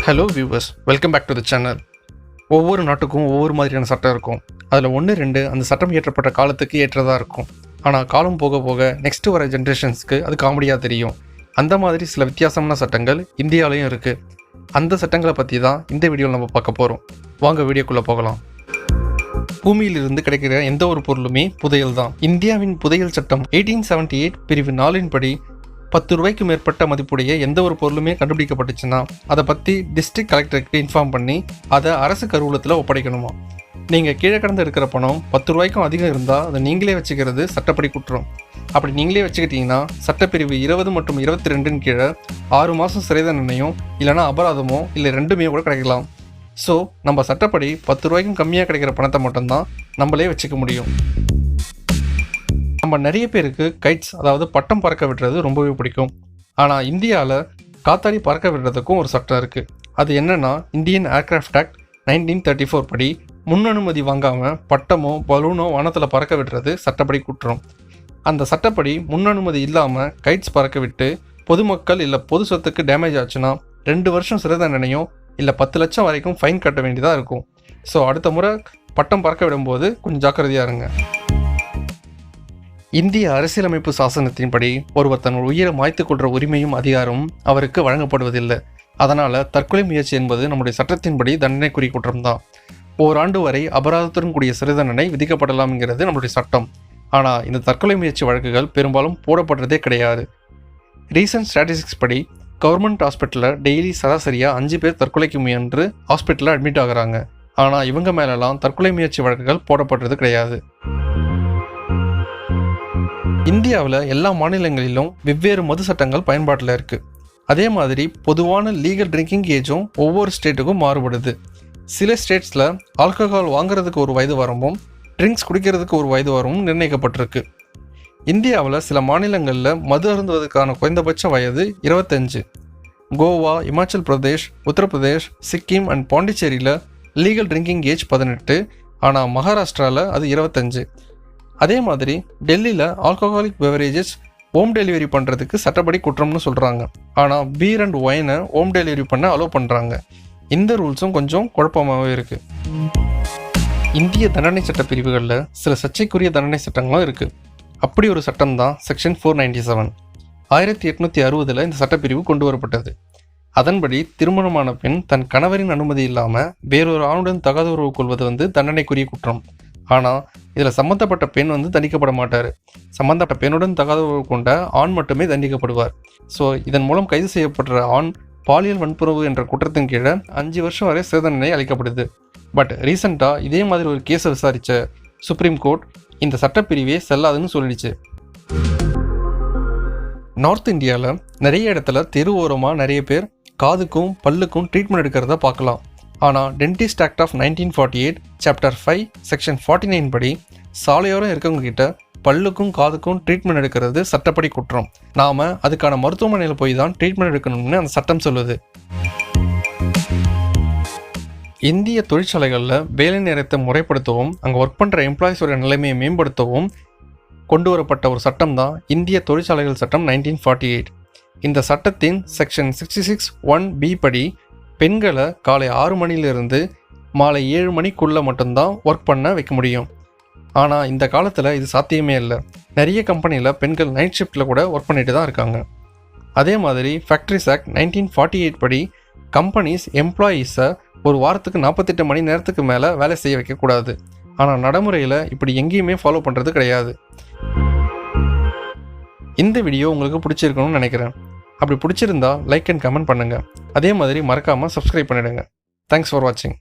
Hello viewers, welcome back to the channel. ஒவ்வொரு நாட்டுக்கும் ஒவ்வொரு மாதிரியான சட்டம் இருக்கும். அதில் 1-2 அந்த சட்டம் இயற்றப்பட்ட காலத்துக்கு ஏற்றதாக இருக்கும். ஆனால் காலம் போக போக நெக்ஸ்ட்டு வர ஜென்ரேஷன்ஸ்க்கு அது காமெடியாக தெரியும். அந்த மாதிரி சில வித்தியாசமான சட்டங்கள் இந்தியாவிலையும் இருக்குது. அந்த சட்டங்களை பற்றி தான் இந்த வீடியோவில் நம்ம பார்க்க போகிறோம். வாங்க வீடியோக்குள்ளே போகலாம். பூமியிலிருந்து கிடைக்கிற எந்த ஒரு பொருளுமே புதையல் தான். இந்தியாவின் புதையல் சட்டம் 1878 பிரிவு 4 படி 10 ரூபாய்க்கு மேற்பட்ட மதிப்புடைய எந்த ஒரு பொருளுமே கண்டுபிடிக்கப்பட்டுச்சுன்னா அதை பற்றி டிஸ்ட்ரிக்ட் கலெக்டருக்கு இன்ஃபார்ம் பண்ணி அதை அரசு கருவூலத்தில் ஒப்படைக்கணுமா. நீங்கள் கீழே கடந்து இருக்கிற பணம் 10 ரூபாய்க்கும் அதிகம் இருந்தால் அதை நீங்களே வச்சுக்கிறது சட்டப்படி குற்றம். அப்படி நீங்களே வச்சுக்கிட்டீங்கன்னா சட்டப்பிரிவு 20 மற்றும் 22 கீழே 6 மாதம் சிறை தண்டனையும் இல்லைனா அபராதமோ இல்லை ரெண்டுமே கூட கிடைக்கலாம். ஸோ நம்ம சட்டப்படி 10 ரூபாய்க்கும் கம்மியாக கிடைக்கிற பணத்தை மட்டும்தான் நம்மளே வச்சுக்க முடியும். நம்ம நிறைய பேருக்கு கைட்ஸ், அதாவது பட்டம் பறக்க விடுறது ரொம்பவே பிடிக்கும். ஆனால் இந்தியாவில் காத்தாடி பறக்க விடுறதுக்கும் ஒரு சட்டம் இருக்குது. அது என்னென்னா, இந்தியன் ஏர்கிராஃப்ட் ஆக்ட் 1934 படி முன் அனுமதி வாங்காமல் பட்டமோ பலூனோ வானத்தில் பறக்க விடுறது சட்டப்படி குற்றம். அந்த சட்டப்படி முன் அனுமதி இல்லாமல் கைட்ஸ் பறக்க விட்டு பொதுமக்கள் இல்லை பொது சொத்துக்கு டேமேஜ் ஆச்சுன்னா 2 வருஷம் சிறை தண்டனையும் இல்லை 10 லட்சம் வரைக்கும் ஃபைன் கட்ட வேண்டியதாக இருக்கும். ஸோ அடுத்த முறை பட்டம் பறக்க விடும்போது கொஞ்சம் ஜாக்கிரதையாக இருங்க. இந்திய அரசியலமைப்பு சாசனத்தின்படி ஒருவர் தன் உயிரை மாய்த்து கொள்கிற உரிமையும் அதிகாரமும் அவருக்கு வழங்கப்படுவதில்லை. அதனால் தற்கொலை முயற்சி என்பது நம்முடைய சட்டத்தின்படி தண்டனைக்குரிய குற்றம்தான். ஓராண்டு வரை அபராதத்துடன் கூடிய சிறை தண்டனை விதிக்கப்படலாம்ங்கிறது நம்மளுடைய சட்டம். ஆனால் இந்த தற்கொலை முயற்சி வழக்குகள் பெரும்பாலும் போடப்படுறதே கிடையாது. ரீசன்ட் ஸ்டாட்டிஸ்டிக்ஸ் படி கவர்மெண்ட் ஹாஸ்பிட்டலில் டெய்லி சராசரியாக 5 பேர் தற்கொலைக்கு முயன்று ஹாஸ்பிட்டலில் அட்மிட் ஆகுறாங்க. ஆனால் இவங்க மேலெல்லாம் தற்கொலை முயற்சி வழக்குகள் போடப்படுறது கிடையாது. இந்தியாவில் எல்லா மாநிலங்களிலும் வெவ்வேறு மது சட்டங்கள் பயன்பாட்டில் இருக்குது. அதே மாதிரி பொதுவான லீகல் ட்ரிங்கிங் ஏஜும் ஒவ்வொரு ஸ்டேட்டுக்கும் மாறுபடுது. சில ஸ்டேட்ஸில் ஆல்கஹால் வாங்குறதுக்கு ஒரு வயது வரம்பும் ட்ரிங்க்ஸ் குடிக்கிறதுக்கு ஒரு வயது வரம்பும் நிர்ணயிக்கப்பட்டிருக்கு. இந்தியாவில் சில மாநிலங்களில் மது அருந்துவதற்கான குறைந்தபட்ச வயது 25. கோவா, இமாச்சல் பிரதேஷ், உத்தரப்பிரதேஷ், சிக்கிம் அண்ட் பாண்டிச்சேரியில் லீகல் ட்ரிங்கிங் ஏஜ் 18. ஆனால் மகாராஷ்டிராவில் அது 25. அதே மாதிரி டெல்லியில் ஆல்கஹாலிக் பெவரேஜஸ் ஹோம் டெலிவரி பண்ணுறதுக்கு சட்டப்படி குற்றம்னு சொல்கிறாங்க. ஆனால் பீர் அண்ட் ஒயினை ஹோம் டெலிவரி பண்ண அலோவ் பண்ணுறாங்க. இந்த ரூல்ஸும் கொஞ்சம் குழப்பமாகவே இருக்குது. இந்திய தண்டனை சட்ட பிரிவுகளில் சில சர்ச்சைக்குரிய தண்டனை சட்டங்களும் இருக்குது. அப்படி ஒரு சட்டம் தான் செக்ஷன் 497. 1860 இந்த சட்டப்பிரிவு கொண்டு வரப்பட்டது. அதன்படி திருமணமான பெண் தன் கணவரின் அனுமதி இல்லாமல் வேறொரு ஆணுடன் தகாத உறவு கொள்வது தண்டனைக்குரிய குற்றம். ஆனால் இதில் சம்மந்தப்பட்ட பெண் தண்டிக்கப்பட மாட்டார். சம்மந்தப்பட்ட பெண்ணுடன் தகாத உறவு கொண்ட ஆண் மட்டுமே தண்டிக்கப்படுவார். ஸோ இதன் மூலம் கைது செய்யப்படுற ஆண் பாலியல் வன்புறவு என்ற குற்றத்தின் கீழே 5 வருஷம் வரை சிறை தண்டனை அளிக்கப்படுது. பட் ரீசெண்டாக இதே மாதிரி ஒரு கேஸை விசாரித்த சுப்ரீம் கோர்ட் இந்த சட்டப்பிரிவே செல்லாதுன்னு சொல்லிடுச்சு. நார்த் இந்தியாவில் நிறைய இடத்துல தெரு ஓரமாக நிறைய பேர் காதுக்கும் பல்லுக்கும் ட்ரீட்மெண்ட் எடுக்கிறத பார்க்கலாம். ஆனால் dentist act of 1948 chapter 5 section 49 படி சாலையோரம் இருக்கவங்க கிட்ட பல்லுக்கும் காதுக்கும் ட்ரீட்மெண்ட் எடுக்கிறது சட்டப்படி குற்றம். நாம் அதுக்கான மருத்துவமனையில் போய் தான் ட்ரீட்மெண்ட் எடுக்கணும்னு அந்த சட்டம் சொல்லுது. இந்திய தொழிற்சாலைகளில் வேலை நேரத்தை முறைப்படுத்தவும் அங்கே ஒர்க் பண்ணுற எம்ப்ளாயிஸோட நிலைமையை மேம்படுத்தவும் கொண்டு வரப்பட்ட ஒரு சட்டம் தான் இந்திய தொழிற்சாலைகள் சட்டம் 1948. இந்த சட்டத்தின் செக்ஷன் 66(1)B படி பெண்களை காலை 6 மணிலிருந்து மாலை 7 மணிக்குள்ளே மட்டும்தான் ஒர்க் பண்ண வைக்க முடியும். ஆனால் இந்த காலத்தில் இது சாத்தியமே இல்லை. நிறைய கம்பெனியில் பெண்கள் நைட் ஷிஃப்ட்டில் கூட ஒர்க் பண்ணிட்டு தான் இருக்காங்க. அதே மாதிரி ஃபேக்ட்ரிஸ் ஆக்ட் 1948 படி கம்பெனிஸ் எம்ப்ளாயீஸை ஒரு வாரத்துக்கு 48 மணி நேரத்துக்கு மேலே வேலை செய்ய வைக்கக்கூடாது. ஆனால் நடைமுறையில் இப்படி எங்கேயுமே ஃபாலோ பண்ணுறது கிடையாது. இந்த வீடியோ உங்களுக்கு பிடிச்சிருக்கணும்னு நினைக்கிறேன். அப்படி பிடிச்சிருந்தா லைக் அண்ட் கமெண்ட் பண்ணுங்கள். அதே மாதிரி மறக்காமல் சப்ஸ்கிரைப் பண்ணிடுங்க. தேங்க்ஸ் ஃபார் வாட்சிங்.